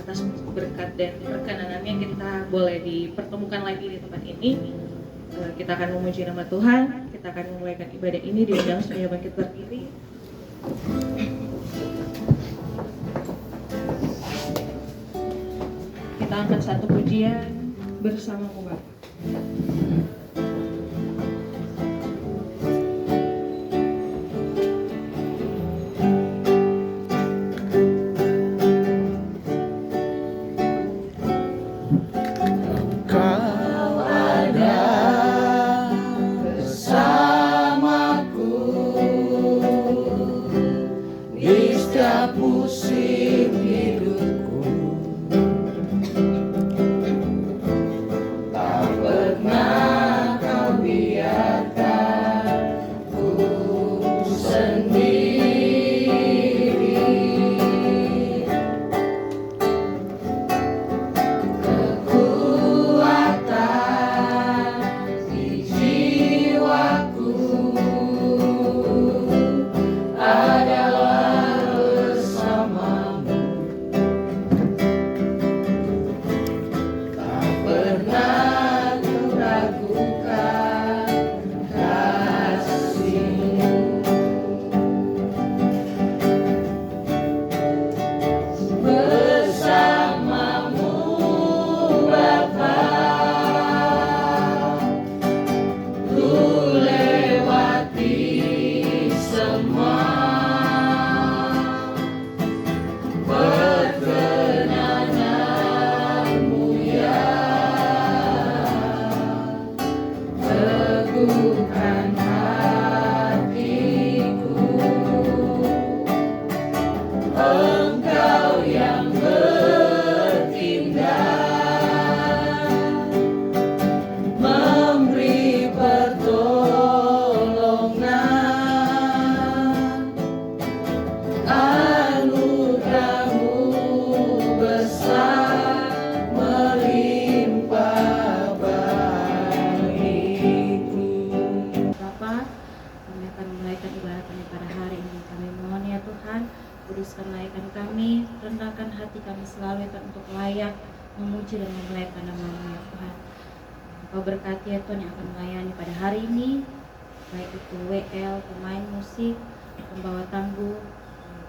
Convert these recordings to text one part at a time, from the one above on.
atas berkat dan perkenanannya kita boleh dipertemukan lagi di tempat ini. Kita akan memuji nama Tuhan, kita akan memulaikan ibadah ini, diundang semuanya bangkit berdiri. Kita angkat satu pujian bersama-mu Bapak. Memuji dan memuliakan nama-Mu ya Tuhan. Engkau berkati ya Tuhan yang akan melayani pada hari ini, baik itu WL, pemain musik, pembawa tangguh,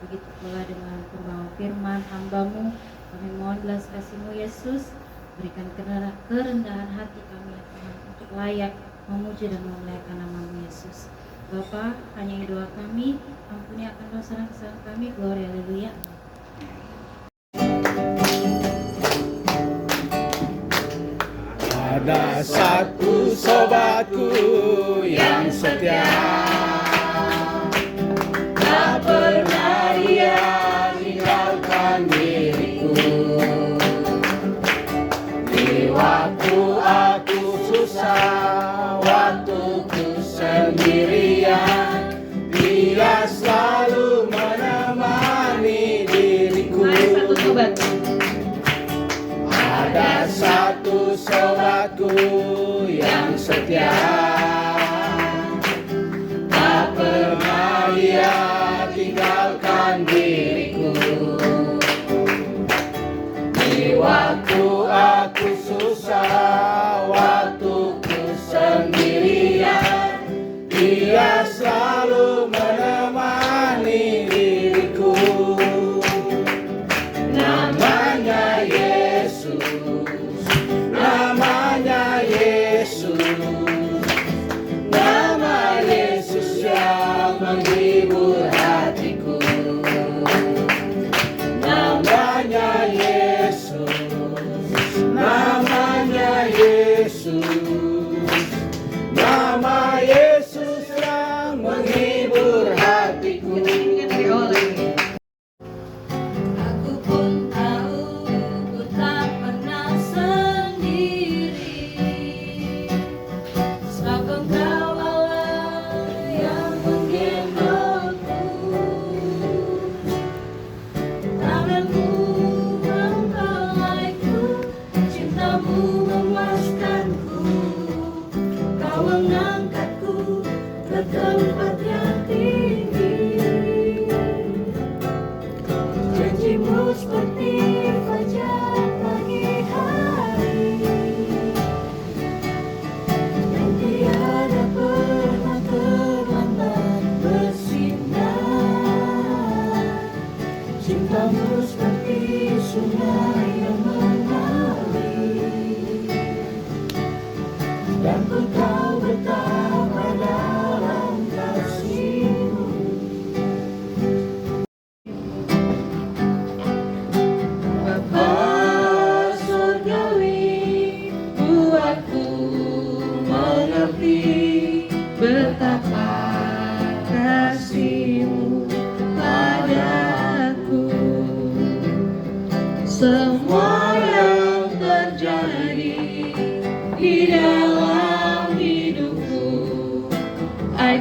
begitu pula dengan pembawa firman hamba-Mu. Kami mohon belas kasih-Mu Yesus, berikan kerendahan hati kami ya Tuhan untuk layak memuji dan memuliakan nama-Mu Yesus. Bapa, hanya doa kami, ampuni akan dosa dan kesalahan kami. Gloria, haleluya. Ada satu sobatku yang setia, tak pernah ia tinggalkan diriku. Di waktu aku susah, waktu ku sendirian, dia selalu menemani diriku. Ada satu sobatku yang setia, tak pernah ia tinggalkan diriku. Di waktu aku susah, waktu ku sendirian, dia selalu menemani diriku. Namanya Yesus, namanya Yesus, nama Yesus yang menghibur hatiku. Namanya Yesus, namanya Yesus, nama Yesus yang menghibur hatiku. Cintamu memuaskanku.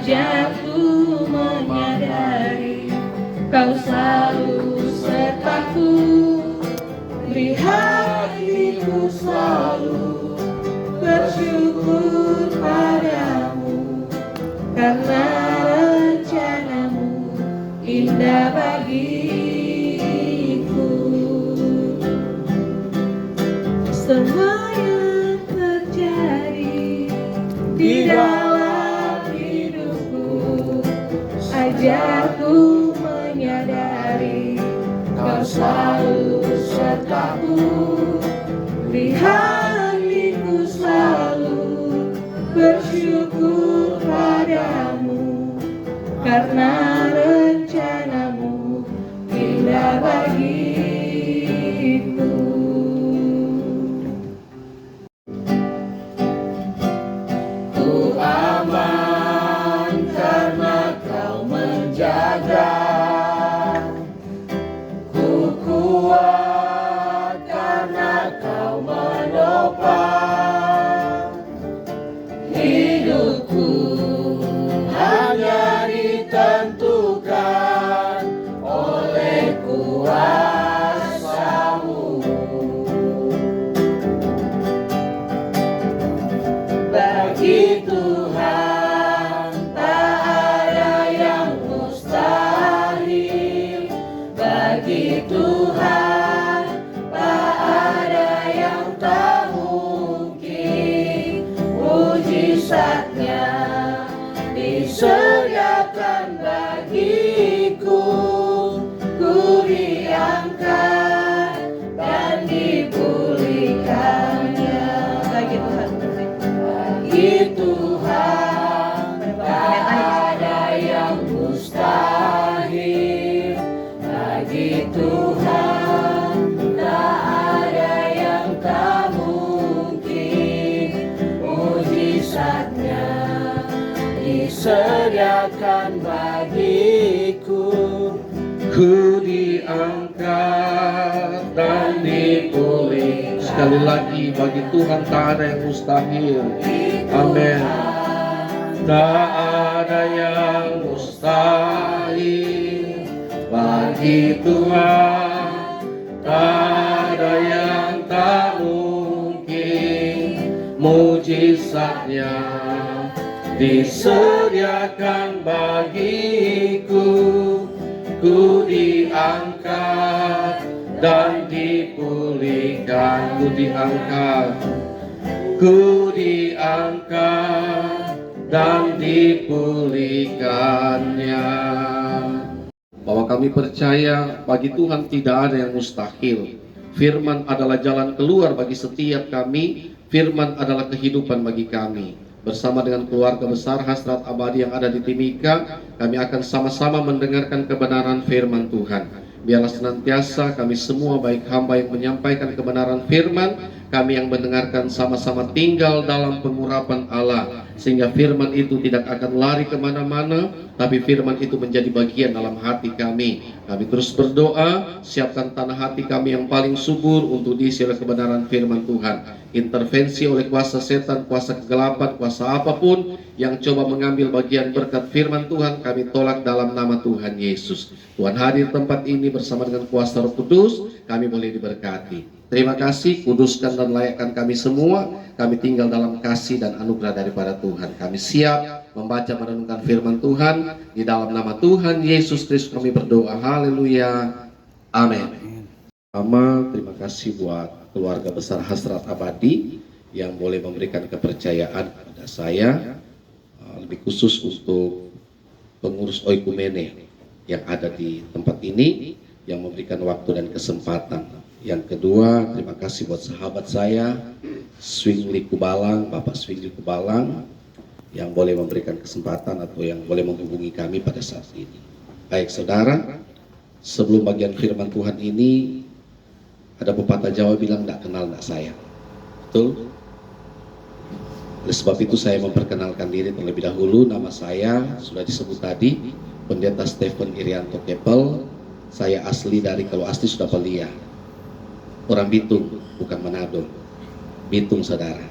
ajarku menyadari Kau selalu sertaku, beri hatiku selalu bersyukur padamu, karena rencanamu indah bagiku. Semua yang terjadi di dalam hidupku, ajarku menyadari Kau selalu sertaku, beri hatiku selalu bersyukur padamu, karena rencanamu indah bagiku. Ku aman karena Kau menjaga, ku kuat karena Kau menopang. Hidupku hanya ditentukan oleh kuasa-Mu. Bagi Tuhan tak ada yang mustahil, bagi Tuhan tak ada yang tak mungkin. Mujizatnya disediakan bagiku, ku diangkat dan dipulihkannya. Bagi Tuhan, Bagi Tuhan tak ada yang mustahil, bagi Tuhan tak ada yang tak mungkin. Mujizatnya disediakan bagiku, ku diangkat dan dipulihkan. Sekali lagi, bagi Tuhan tak ada yang mustahil. Amin. Tak ada yang mustahil bagi Tuhan, tak ada yang tak mungkin. Mujizatnya disediakan bagiku, ku diangkat dan dipulihkan. Ku diangkat, ku diangkat dan dipulihkannya. Bahwa kami percaya bagi Tuhan tidak ada yang mustahil. Firman adalah jalan keluar bagi setiap kami. Firman adalah kehidupan bagi kami. Bersama dengan keluarga besar Hasrat Abadi yang ada di Timika, kami akan sama-sama mendengarkan kebenaran firman Tuhan. Biarlah senantiasa kami semua, baik hamba yang menyampaikan kebenaran firman, kami yang mendengarkan, sama-sama tinggal dalam pengurapan Allah, sehingga firman itu tidak akan lari kemana-mana, tapi firman itu menjadi bagian dalam hati kami. Kami terus berdoa, siapkan tanah hati kami yang paling subur untuk diisi oleh kebenaran firman Tuhan. Intervensi oleh kuasa setan, kuasa kegelapan, kuasa apapun yang coba mengambil bagian berkat firman Tuhan, kami tolak dalam nama Tuhan Yesus. Tuhan hadir tempat ini bersama dengan kuasa Roh Kudus, kami boleh diberkati. Terima kasih, kuduskan dan layakkan kami semua. Kami tinggal dalam kasih dan anugerah daripada Tuhan. Kami siap membaca merenungkan firman Tuhan. Di dalam nama Tuhan Yesus Kristus kami berdoa. Haleluya. Amin. Pertama, terima kasih buat keluarga besar Hasrat Abadi yang boleh memberikan kepercayaan kepada saya, lebih khusus untuk pengurus Oikumene yang ada di tempat ini, yang memberikan waktu dan kesempatan. Yang kedua, terima kasih buat sahabat saya, Swingli Kubalang, Bapak Swingli Kubalang, yang boleh memberikan kesempatan atau yang boleh menghubungi kami pada saat ini. Baik saudara, sebelum bagian firman Tuhan ini, ada pepatah Jawa bilang tidak kenal tidak sayang. Betul? Oleh sebab itu saya memperkenalkan diri terlebih dahulu. Nama saya sudah disebut tadi, Pendeta Stephen Irianto Kepel. Saya asli dari, kalau asli sudah Pelia, orang Bitung, bukan Manado. Bitung saudara.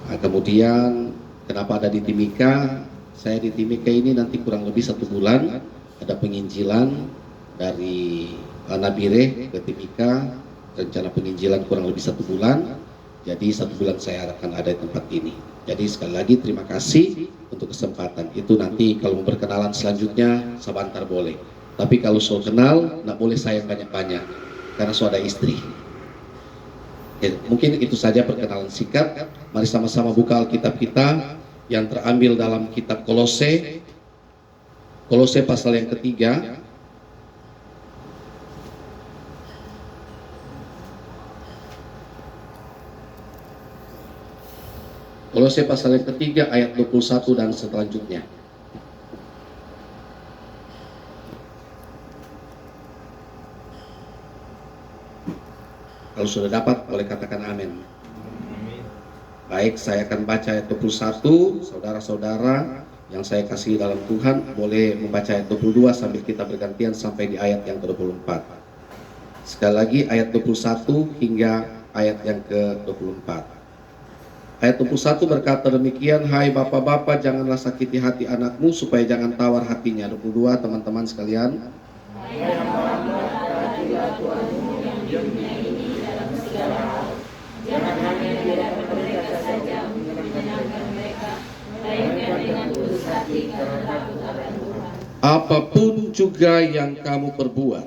Nah, kemudian kenapa ada di Timika? Saya di Timika ini nanti kurang lebih 1 bulan, ada penginjilan dari Nabire ke Timika, rencana penginjilan kurang lebih 1 bulan. Jadi 1 bulan saya akan ada di tempat ini. Jadi sekali lagi terima kasih untuk kesempatan. Itu nanti kalau mau berkenalan selanjutnya sebentar boleh. Tapi kalau so kenal, nggak boleh sayang banyak-banyak karena so ada istri. Oke, mungkin itu saja perkenalan singkat. Mari sama-sama buka Alkitab kita yang terambil dalam kitab Kolose. Kolose pasal yang ketiga. Kolose pasal yang ketiga ayat 21 dan selanjutnya. Kalau sudah dapat boleh katakan amin. Baik, saya akan baca ayat 21. Saudara-saudara yang saya kasih dalam Tuhan boleh membaca ayat 22 sambil kita bergantian sampai di ayat yang ke-24. Sekali lagi ayat 21 hingga ayat yang ke-24. Ayat 21 berkata demikian, hai bapak-bapak janganlah sakiti hati anakmu supaya jangan tawar hatinya. 22 teman-teman sekalian. Apapun juga yang kamu perbuat,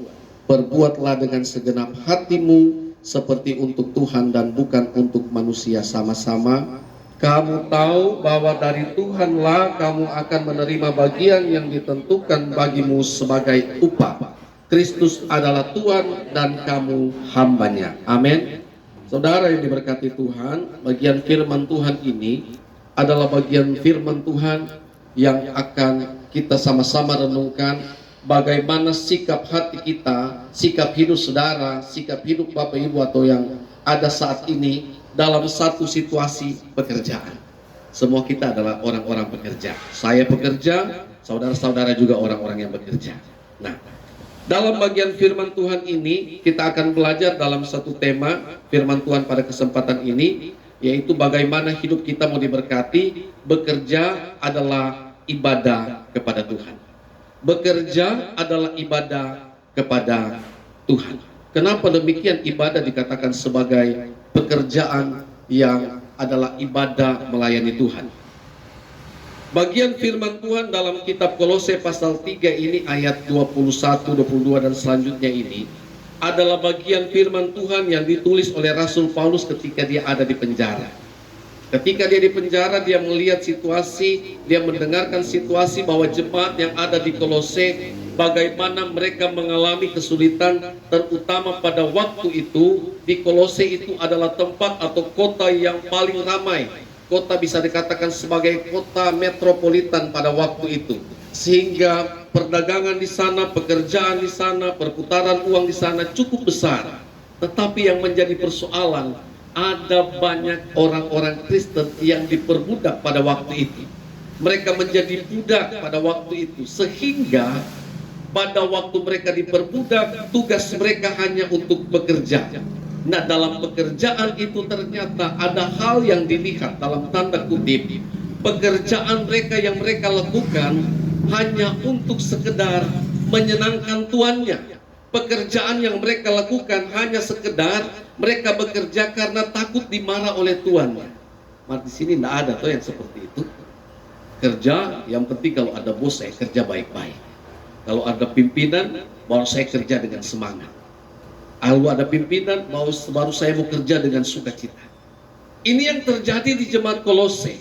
perbuatlah dengan segenap hatimu seperti untuk Tuhan dan bukan untuk manusia sama-sama. Kamu tahu bahwa dari Tuhanlah kamu akan menerima bagian yang ditentukan bagimu sebagai upah. Kristus adalah Tuhan dan kamu hambanya. Amin. Saudara yang diberkati Tuhan, bagian firman Tuhan ini adalah bagian firman Tuhan yang akan kita sama-sama renungkan bagaimana sikap hati kita, sikap hidup saudara, sikap hidup Bapak Ibu atau yang ada saat ini dalam satu situasi pekerjaan. Semua kita adalah orang-orang pekerja. Saya pekerja, saudara-saudara juga orang-orang yang bekerja. Nah, dalam bagian firman Tuhan ini kita akan belajar dalam satu tema firman Tuhan pada kesempatan ini, yaitu bagaimana hidup kita mau diberkati. Bekerja adalah ibadah kepada Tuhan. Bekerja adalah ibadah kepada Tuhan. Kenapa demikian? Ibadah dikatakan sebagai pekerjaan yang adalah ibadah melayani Tuhan. Bagian firman Tuhan dalam kitab Kolose pasal 3 ini ayat 21, 22 dan selanjutnya ini adalah bagian firman Tuhan yang ditulis oleh Rasul Paulus ketika dia ada di penjara. Ketika dia di penjara, dia melihat situasi, dia mendengarkan situasi bahwa jemaat yang ada di Kolose, bagaimana mereka mengalami kesulitan, terutama pada waktu itu. Di Kolose itu adalah tempat atau kota yang paling ramai. Kota bisa dikatakan sebagai kota metropolitan pada waktu itu. Sehingga perdagangan di sana, pekerjaan di sana, perputaran uang di sana cukup besar. Tetapi yang menjadi persoalan, ada banyak orang-orang Kristen yang diperbudak pada waktu itu. Mereka menjadi budak pada waktu itu. Sehingga pada waktu mereka diperbudak, tugas mereka hanya untuk bekerja. Nah, dalam pekerjaan itu ternyata ada hal yang dilihat dalam tanda kutip. Pekerjaan mereka yang mereka lakukan hanya untuk sekedar menyenangkan tuannya. Pekerjaan yang mereka lakukan hanya sekedar mereka bekerja karena takut dimarah oleh tuannya. Nah, di sini tidak ada tuh yang seperti itu. Kerja yang penting kalau ada bos saya kerja baik-baik. Kalau ada pimpinan baru saya kerja dengan semangat. Kalau ada pimpinan baru saya mau kerja dengan sukacita. Ini yang terjadi di jemaat Kolose.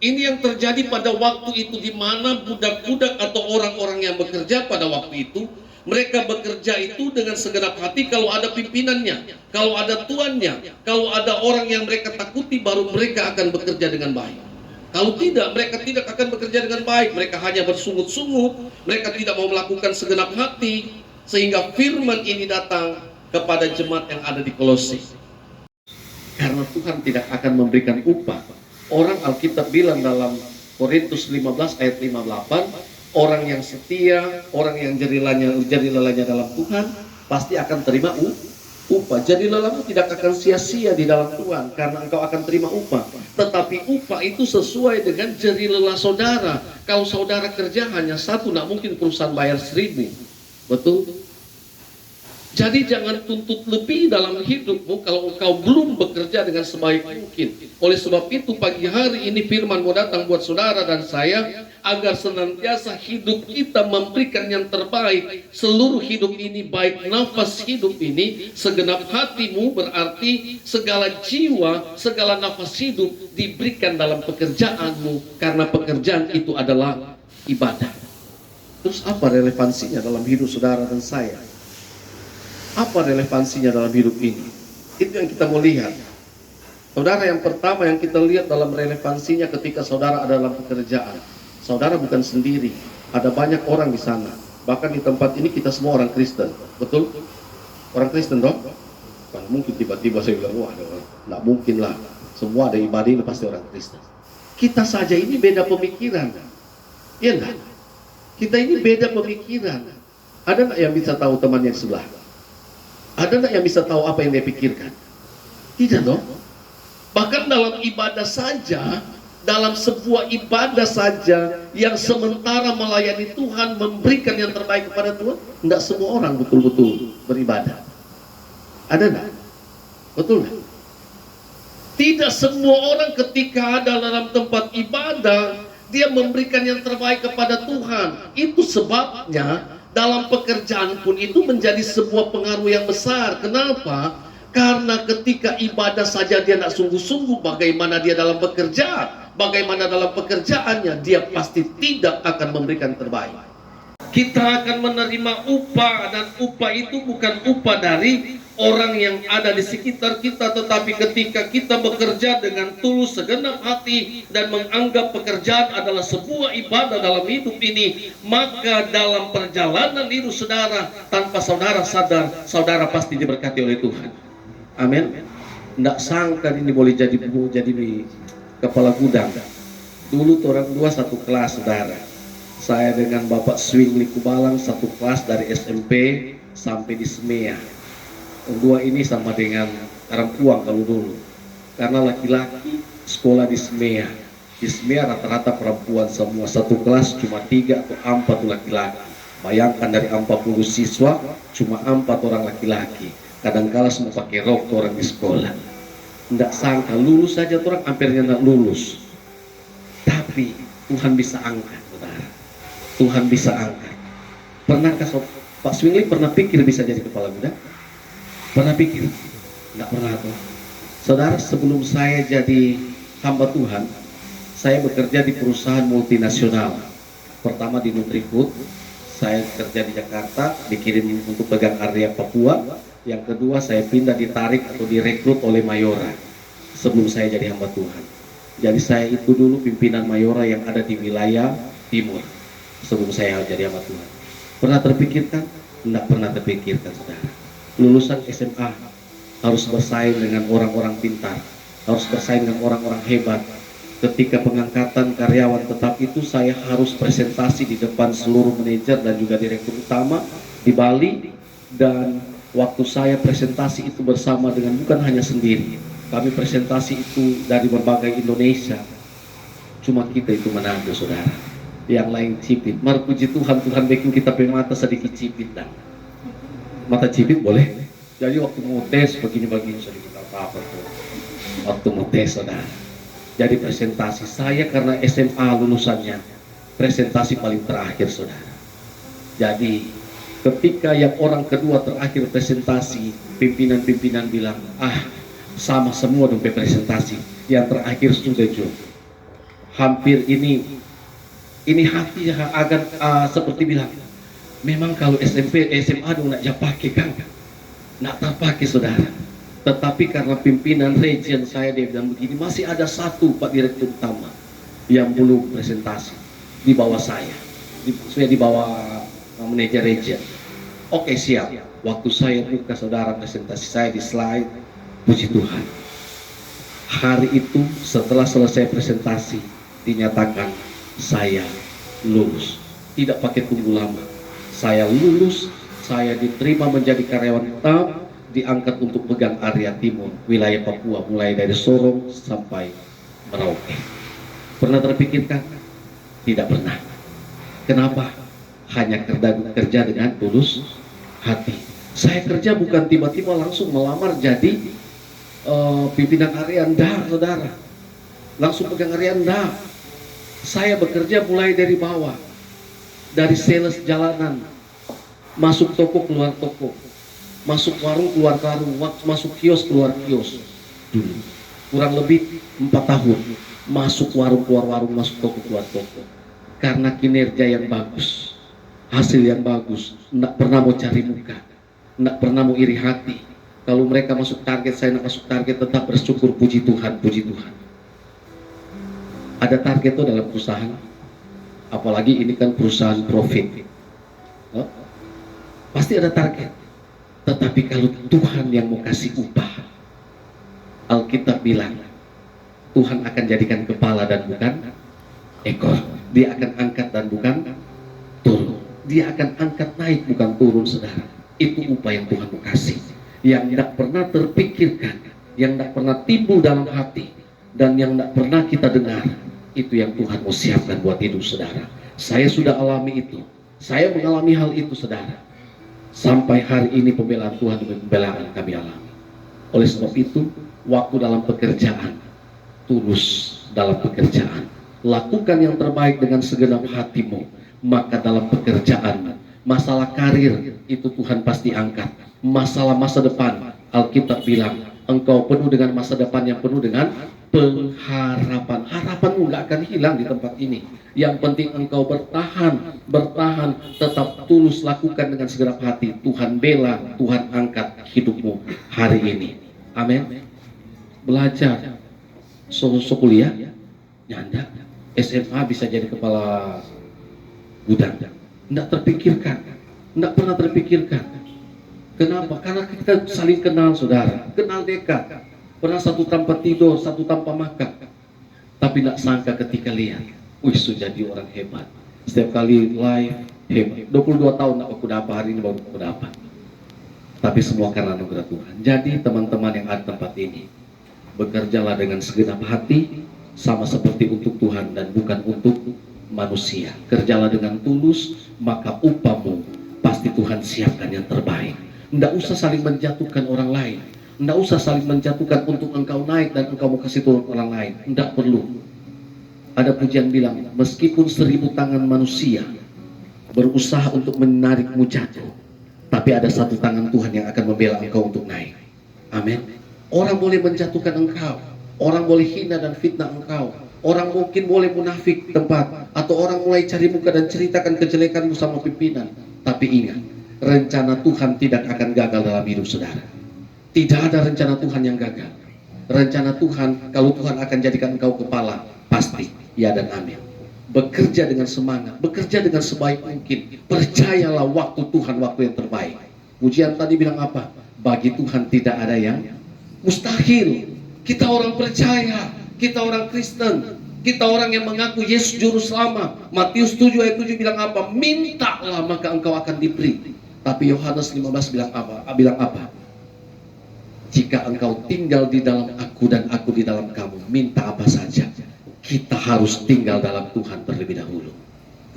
Ini yang terjadi pada waktu itu, di mana budak-budak atau orang-orang yang bekerja pada waktu itu, mereka bekerja itu dengan segenap hati kalau ada pimpinannya, kalau ada tuannya, kalau ada orang yang mereka takuti, baru mereka akan bekerja dengan baik. Kalau tidak, mereka tidak akan bekerja dengan baik. Mereka hanya bersungut-sungut, mereka tidak mau melakukan segenap hati, sehingga firman ini datang kepada jemaat yang ada di Kolose. Karena Tuhan tidak akan memberikan upah. Orang Alkitab bilang dalam Korintus 15 ayat 58, orang yang setia, orang yang jeri lelahnya dalam Tuhan pasti akan terima Upah. Jadi lelahmu tidak akan sia-sia di dalam Tuhan karena engkau akan terima upah. Tetapi upah itu sesuai dengan jerih lelah saudara. Kalau saudara kerja hanya satu, tidak mungkin perusahaan bayar 1.000. Betul? Jadi jangan tuntut lebih dalam hidupmu kalau engkau belum bekerja dengan sebaik mungkin. Oleh sebab itu pagi hari ini firman mau datang buat saudara dan saya, agar senantiasa hidup kita memberikan yang terbaik. Seluruh hidup ini, baik nafas hidup ini, segenap hatimu, berarti segala jiwa, segala nafas hidup diberikan dalam pekerjaanmu, karena pekerjaan itu adalah ibadah. Terus apa relevansinya dalam hidup saudara dan saya? Apa relevansinya dalam hidup ini? Itu yang kita mau lihat. Saudara, yang pertama yang kita lihat dalam relevansinya ketika saudara ada dalam pekerjaan. Saudara bukan sendiri, ada banyak orang di sana. Bahkan di tempat ini kita semua orang Kristen, betul? Orang Kristen dong? Bukan mungkin tiba-tiba saya bilang, wah ada orang. Nggak mungkin lah, semua ada ibadah ini pasti orang Kristen. Kita saja ini beda pemikiran. Iya enggak? Kita ini beda pemikiran. Ada nggak yang bisa tahu temannya yang sebelah? Ada nggak yang bisa tahu apa yang dia pikirkan? Tidak dong. Bahkan dalam ibadah saja, dalam sebuah ibadah saja yang sementara melayani Tuhan, memberikan yang terbaik kepada Tuhan, tidak semua orang betul-betul beribadah. Ada nggak? Betul nggak? Tidak semua orang ketika ada dalam tempat ibadah, dia memberikan yang terbaik kepada Tuhan. Itu sebabnya dalam pekerjaan pun itu menjadi sebuah pengaruh yang besar. Kenapa? Karena ketika ibadah saja dia tidak sungguh-sungguh, bagaimana dia dalam bekerja? Bagaimana dalam pekerjaannya? Dia pasti tidak akan memberikan terbaik. Kita akan menerima upah, dan upah itu bukan upah dari orang yang ada di sekitar kita, tetapi ketika kita bekerja dengan tulus segenap hati dan menganggap pekerjaan adalah sebuah ibadah dalam hidup ini, maka dalam perjalanan hidup saudara, tanpa saudara sadar, saudara pasti diberkati oleh Tuhan. Amin. Tidak sangka ini boleh jadi kepala gudang. Dulu orang dua satu kelas, saudara. Saya dengan Bapak Swingli Kubalang satu kelas dari SMP sampai di SMEA. Dua ini sama dengan Karangkuang kalau dulu. Karena laki-laki sekolah di SMEA. Di SMEA rata-rata perempuan semua. Satu kelas cuma 3 atau 4 laki-laki. Bayangkan dari 40 siswa cuma 4 orang laki-laki. Kadang-kala semua pakai rok orang di sekolah. Tidak sangka lulus saja orang hampirnya tidak lulus. Tapi Tuhan bisa angkat, saudara. Tuhan bisa angkat. Pernahkah Pak Swingli pernah pikir bisa jadi kepala gudang? Pernah pikir? Tidak pernah tuh. Saudara, sebelum saya jadi hamba Tuhan, saya bekerja di perusahaan multinasional. Pertama di Nutrifood, saya kerja di Jakarta, dikirim untuk pegang area Papua. Yang kedua, saya pindah ditarik atau direkrut oleh Mayora sebelum saya jadi hamba Tuhan. Jadi saya itu dulu pimpinan Mayora yang ada di wilayah timur sebelum saya jadi hamba Tuhan. Pernah terpikirkan? Tidak pernah terpikirkan, saudara. Lulusan SMA harus bersaing dengan orang-orang pintar, harus bersaing dengan orang-orang hebat. Ketika pengangkatan karyawan tetap itu, saya harus presentasi di depan seluruh manajer dan juga direktur utama di Bali. Dan waktu saya presentasi itu bersama dengan, bukan hanya sendiri, kami presentasi itu dari berbagai Indonesia. Cuma kita itu Manado, saudara. Yang lain cipit. Mari puji Tuhan, Tuhan bikin kita punya mata sedikit cipit dan mata cipit boleh. Jadi waktu mau tes begini-begini sedikit apa-apa tuh. Waktu mau tes, saudara. Jadi presentasi saya karena SMA lulusannya, presentasi paling terakhir, saudara. Jadi ketika yang orang kedua terakhir presentasi, pimpinan-pimpinan bilang, sama semua dong presentasi. Yang terakhir sudah Jo. Hampir ini hati agak seperti bilang, memang kalau SMP, SMA dong nak pakai kan? Nak terpakai, saudara. Tetapi karena pimpinan region saya, dia bilang begini, masih ada satu Pak Direktur Utama yang belum presentasi di bawah saya. Saya di bawah manajer region. Oke, siap. Waktu saya buka, saudara, presentasi saya di slide, puji Tuhan. Hari itu setelah selesai presentasi dinyatakan saya lulus. Tidak pakai tunggu lama. Saya lulus, saya diterima menjadi karyawan tetap, diangkat untuk pegang area timur, wilayah Papua, mulai dari Sorong sampai Merauke. Pernah terpikirkan? Tidak pernah. Kenapa? Hanya kerja dengan tulus hati. Saya kerja bukan tiba-tiba langsung melamar jadi pimpinan area, enggak, saudara. Langsung pegang area, enggak. Saya bekerja mulai dari bawah, dari sales jalanan, masuk toko keluar toko, masuk warung keluar warung, masuk kios keluar kios. Dulu kurang lebih 4 tahun masuk warung keluar warung, masuk toko keluar toko. Karena kinerja yang bagus, hasil yang bagus, enggak pernah mau cari muka, enggak pernah mau iri hati. Kalau mereka masuk target, saya nak masuk target, tetap bersyukur, puji Tuhan, puji Tuhan. Ada target itu dalam perusahaan, apalagi ini kan perusahaan profit. Pasti ada target. Tetapi kalau Tuhan yang mau kasih upah, Alkitab bilang, Tuhan akan jadikan kepala dan bukan ekor. Dia akan angkat dan bukan turun. Dia akan angkat naik bukan turun, saudara. Itu upah yang Tuhan mau kasih, yang tidak pernah terpikirkan, yang tidak pernah timbul dalam hati, dan yang tidak pernah kita dengar. Itu yang Tuhan mau siapkan buat hidup saudara. Saya sudah alami itu. Saya mengalami hal itu, saudara. Sampai hari ini pembelaan Tuhan demi pembelaan kami alami. Oleh sebab itu, waktu dalam pekerjaan, tulus dalam pekerjaan, lakukan yang terbaik dengan segenap hatimu. Maka dalam pekerjaan, masalah karir itu Tuhan pasti angkat. Masalah masa depan, Alkitab bilang, engkau penuh dengan masa depan yang penuh dengan pengharapan. Harapanmu nggak akan hilang di tempat ini. Yang penting engkau bertahan, tetap tulus, lakukan dengan segenap hati. Tuhan bela, Tuhan angkat hidupmu hari ini. Amin. Belajar, kuliah, nyanda, SMA bisa jadi kepala gudang. Nggak terpikirkan, nggak pernah terpikirkan. Kenapa? Karena kita saling kenal, saudara, kenal dekat. Pernah satu tanpa tidur, satu tanpa makan. Tapi nggak sangka ketika lihat, wih, sudah jadi orang hebat. Setiap kali live, hebat. 22 tahun aku dapat, hari ini baru aku dapat. Tapi semua karena anugerah Tuhan. Jadi teman-teman yang ada tempat ini, bekerjalah dengan segenap hati, sama seperti untuk Tuhan dan bukan untuk manusia. Kerjalah dengan tulus, maka upahmu pasti Tuhan siapkan yang terbaik. Nggak usah saling menjatuhkan orang lain. Nggak usah saling menjatuhkan untuk engkau naik dan engkau mau kasih turun orang lain. Nggak perlu. Ada pujian bilang, meskipun 1000 tangan manusia berusaha untuk menarikmu jatuh, tapi ada satu tangan Tuhan yang akan membela engkau untuk naik. Amin. Orang boleh menjatuhkan engkau, orang boleh hina dan fitnah engkau, orang mungkin boleh munafik tempat, atau orang mulai cari muka dan ceritakan kejelekanmu sama pimpinan. Tapi ingat, rencana Tuhan tidak akan gagal dalam hidup saudara. Tidak ada rencana Tuhan yang gagal. Rencana Tuhan, kalau Tuhan akan jadikan engkau kepala, pasti ya dan amin. Bekerja dengan semangat, bekerja dengan sebaik mungkin. Percayalah waktu Tuhan, waktu yang terbaik. Pujian tadi bilang apa? Bagi Tuhan tidak ada yang mustahil. Kita orang percaya, kita orang Kristen, kita orang yang mengaku Yesus juru selamat. Matius 7 ayat 7 bilang apa? Mintalah maka engkau akan diberi. Tapi Yohanes 15 bilang apa? Jika engkau tinggal di dalam aku dan aku di dalam kamu, minta apa saja. Kita harus tinggal dalam Tuhan terlebih dahulu.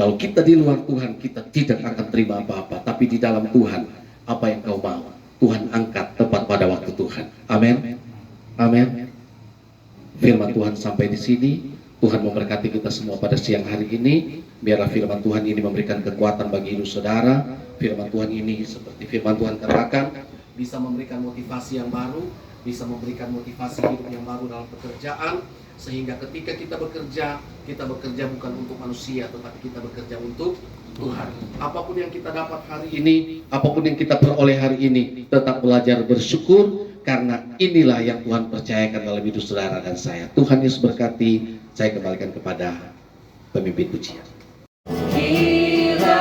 Kalau kita di luar Tuhan, kita tidak akan terima apa-apa. Tapi di dalam Tuhan, apa yang kau mau, Tuhan angkat tepat pada waktu Tuhan. Amin. Amin. Firman Tuhan sampai di sini. Tuhan memberkati kita semua pada siang hari ini. Biarlah firman Tuhan ini memberikan kekuatan bagi hidup saudara. Firman Tuhan ini seperti firman Tuhan katakan, bisa memberikan motivasi yang baru, bisa memberikan motivasi hidup yang baru dalam pekerjaan, sehingga ketika kita bekerja bukan untuk manusia, tetapi kita bekerja untuk Tuhan. Apapun yang kita dapat hari ini, apapun yang kita peroleh hari ini, tetap belajar bersyukur, karena inilah yang Tuhan percayakan dalam hidup saudara dan saya. Tuhan Yesus berkati. Saya kembalikan kepada pemimpin pujian. Kiranya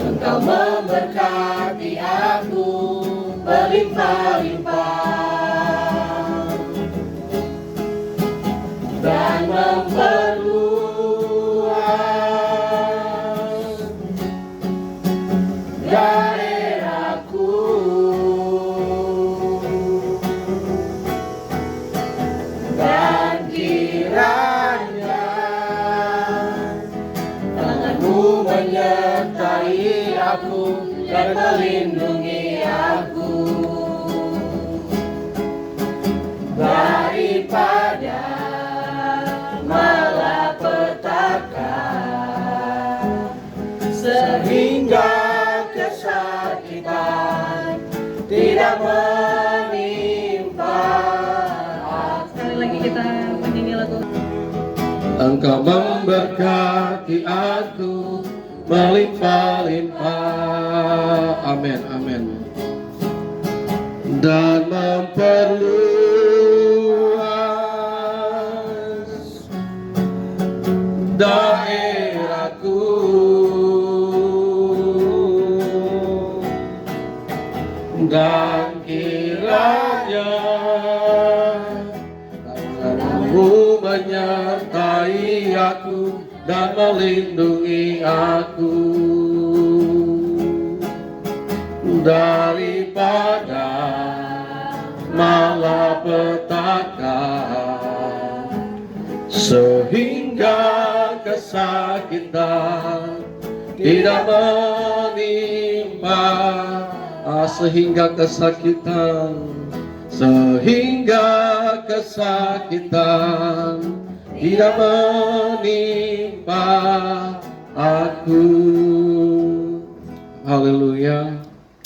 Engkau memberkati aku berlimpah-limpah dan memperluas dan melindungi aku daripada malapetaka, sehingga kesakitan tidak menimpa. Sekali lagi kita menyanyi lagu. Engkau memberkati aku melimpah-limpah. Amin, amin. Dan memperluas daerahku, dan kiranya Kamu menyertai aku dan melindungi aku daripada malapetaka, sehingga kesakitan tidak menimpa. Sehingga kesakitan tidak menimpa aku. Haleluya.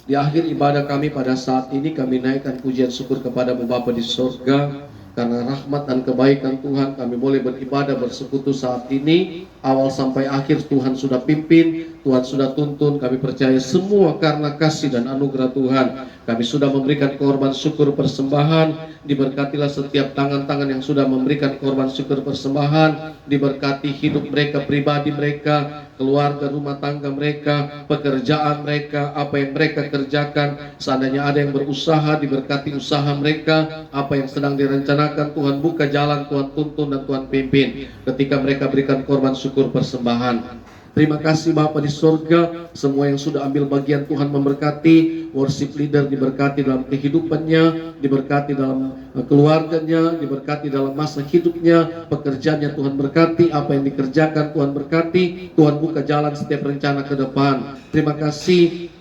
Di akhir ibadah kami pada saat ini, kami naikkan pujian syukur kepada Bapa di sorga. Karena rahmat dan kebaikan Tuhan, kami boleh beribadah bersekutu saat ini. Awal sampai akhir Tuhan sudah pimpin, Tuhan sudah tuntun. Kami percaya semua karena kasih dan anugerah Tuhan. Kami sudah memberikan korban syukur persembahan. Diberkatilah setiap tangan-tangan yang sudah memberikan korban syukur persembahan. Diberkati hidup mereka, pribadi mereka, keluarga, rumah tangga mereka, pekerjaan mereka, apa yang mereka kerjakan. Seandainya ada yang berusaha, diberkati usaha mereka. Apa yang sedang direncanakan, Tuhan buka jalan, Tuhan tuntun dan Tuhan pimpin ketika mereka berikan korban syukur persembahan. Terima kasih Bapa di sorga, semua yang sudah ambil bagian Tuhan memberkati. Worship leader diberkati dalam kehidupannya, diberkati dalam keluarganya, diberkati dalam masa hidupnya, pekerjaannya Tuhan berkati, apa yang dikerjakan Tuhan berkati. Tuhan buka jalan setiap rencana ke depan. Terima kasih.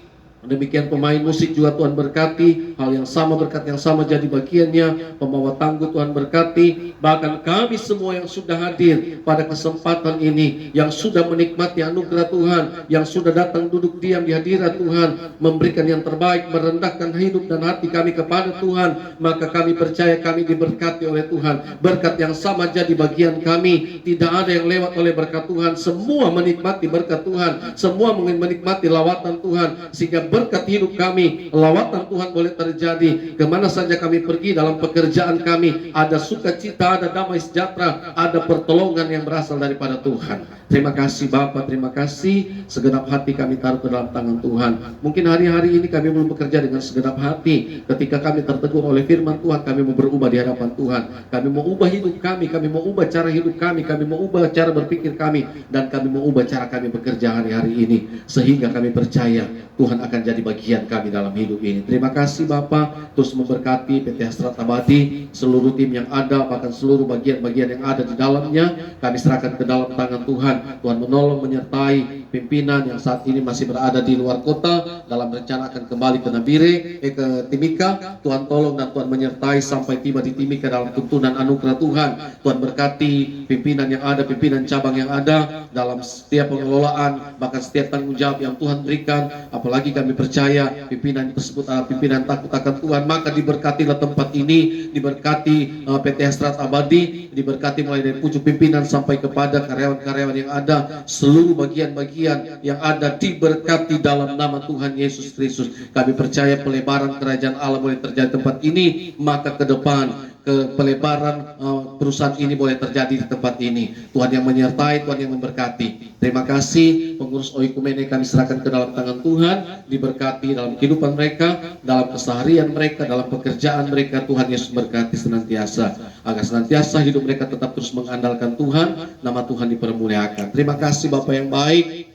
Demikian pemain musik juga Tuhan berkati, hal yang sama, berkat yang sama jadi bagiannya. Pembawa tangguh Tuhan berkati, bahkan kami semua yang sudah hadir pada kesempatan ini, yang sudah menikmati anugerah Tuhan, yang sudah datang duduk diam di hadirat Tuhan, memberikan yang terbaik, merendahkan hidup dan hati kami kepada Tuhan, maka kami percaya kami diberkati oleh Tuhan. Berkat yang sama jadi bagian kami, tidak ada yang lewat oleh berkat Tuhan, semua menikmati berkat Tuhan, semua menikmati lawatan Tuhan, sehingga berkat hidup kami, lawatan Tuhan boleh terjadi. Kemana saja kami pergi dalam pekerjaan kami, ada sukacita, ada damai sejahtera, ada pertolongan yang berasal daripada Tuhan. Terima kasih Bapa, terima kasih. Segenap hati kami taruh ke dalam tangan Tuhan. Mungkin hari-hari ini kami belum bekerja dengan segenap hati. Ketika kami tertegur oleh firman Tuhan, kami mau berubah di hadapan Tuhan. Kami mau ubah hidup kami mau ubah cara hidup kami mau ubah cara berpikir kami, dan kami mau ubah cara kami bekerja hari-hari ini. Sehingga kami percaya Tuhan akan jadi bagian kami dalam hidup ini. Terima kasih Bapa, terus memberkati PT Hasrat Abadi, seluruh tim yang ada, bahkan seluruh bagian-bagian yang ada di dalamnya. Kami serahkan ke dalam tangan Tuhan. Tuhan menolong, menyertai pimpinan yang saat ini masih berada di luar kota, dalam rencana akan kembali ke Nabire, ke Timika. Tuhan tolong dan Tuhan menyertai sampai tiba di Timika dalam tuntunan anugerah Tuhan. Tuhan berkati pimpinan yang ada, pimpinan cabang yang ada, dalam setiap pengelolaan, bahkan setiap tanggung jawab yang Tuhan berikan. Apalagi kami percaya pimpinan tersebut adalah pimpinan takut akan Tuhan, maka diberkatilah tempat ini, diberkati PT Hasrat Abadi, diberkati mulai dari pucuk pimpinan sampai kepada karyawan-karyawan yang ada, seluruh bagian-bagian yang ada diberkati dalam nama Tuhan Yesus Kristus. Kami percaya pelebaran kerajaan Allah boleh terjadi tempat ini, maka ke depan pelebaran perusahaan ini boleh terjadi di tempat ini. Tuhan yang menyertai, Tuhan yang memberkati. Terima kasih pengurus Oikumene, kami serahkan ke dalam tangan Tuhan. Diberkati dalam kehidupan mereka, dalam keseharian mereka, dalam pekerjaan mereka. Tuhan Yesus berkati senantiasa, agar senantiasa hidup mereka tetap terus mengandalkan Tuhan, nama Tuhan dipermuliakan. Terima kasih Bapak yang baik.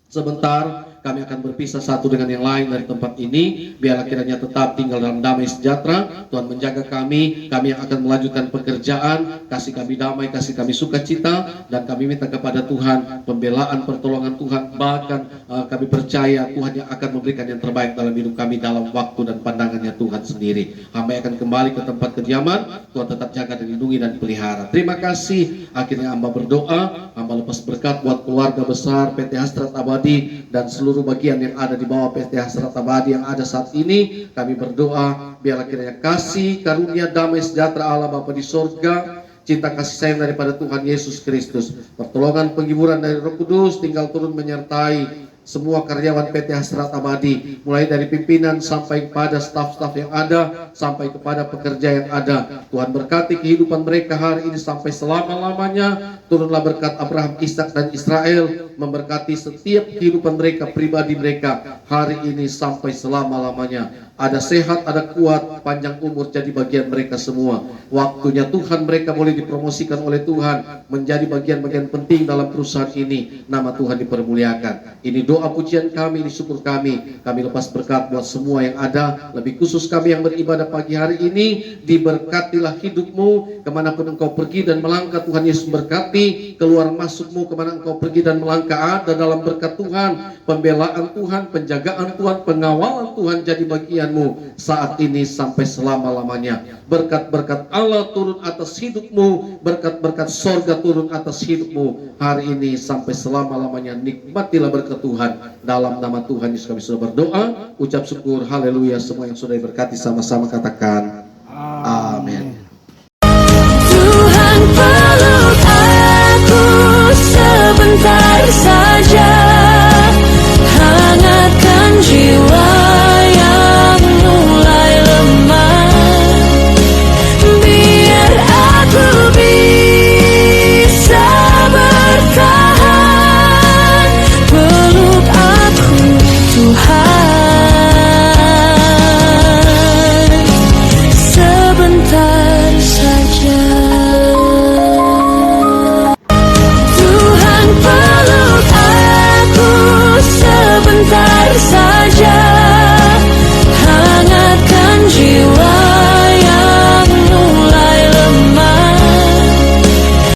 Sebentar kami akan berpisah satu dengan yang lain dari tempat ini. Biarlah kiranya tetap tinggal dalam damai sejahtera. Tuhan menjaga kami yang akan melanjutkan pekerjaan. Kasih kami damai, kasih kami sukacita, dan kami minta kepada Tuhan pembelaan, pertolongan Tuhan. Bahkan kami percaya Tuhan yang akan memberikan yang terbaik dalam hidup kami dalam waktu dan pandangannya Tuhan sendiri. Hamba akan kembali ke tempat kediaman. Tuhan tetap jaga dan lindungi dan pelihara. Terima kasih. Akhirnya hamba berdoa, hamba lepas berkat buat keluarga besar PT Hasrat Abadi dan seluruh bagian yang ada di bawah PT Hasrat Abadi yang ada saat ini. Kami berdoa biarlah kiranya kasih, karunia, damai sejahtera Allah Bapa di sorga, cinta kasih sayang daripada Tuhan Yesus Kristus, pertolongan penghiburan dari Roh Kudus tinggal turun menyertai semua karyawan PT Hasrat Abadi, mulai dari pimpinan sampai kepada staf-staf yang ada, sampai kepada pekerja yang ada. Tuhan berkati kehidupan mereka hari ini sampai selama-lamanya. Turunlah berkat Abraham, Ishak dan Israel, memberkati setiap kehidupan mereka, pribadi mereka hari ini sampai selama-lamanya. Ada sehat, ada kuat, panjang umur jadi bagian mereka semua. Waktunya Tuhan mereka boleh dipromosikan oleh Tuhan menjadi bagian-bagian penting dalam perusahaan ini. Nama Tuhan dipermuliakan. Ini doa pujian kami, ini syukur kami. Kami lepas berkat buat semua yang ada, lebih khusus kami yang beribadah pagi hari ini. Diberkatilah hidupmu kemanapun engkau pergi dan melangkah. Tuhan Yesus berkati keluar masukmu kemana engkau pergi dan melangkah. Ada dalam berkat Tuhan, pembelaan Tuhan, penjagaan Tuhan, pengawalan Tuhan jadi bagian saat ini sampai selama-lamanya. Berkat-berkat Allah turun atas hidupmu, berkat-berkat sorga turun atas hidupmu hari ini sampai selama-lamanya. Nikmatilah berkat Tuhan. Dalam nama Tuhan Yesus kami sudah berdoa, ucap syukur, haleluya. Semua yang sudah diberkati sama-sama katakan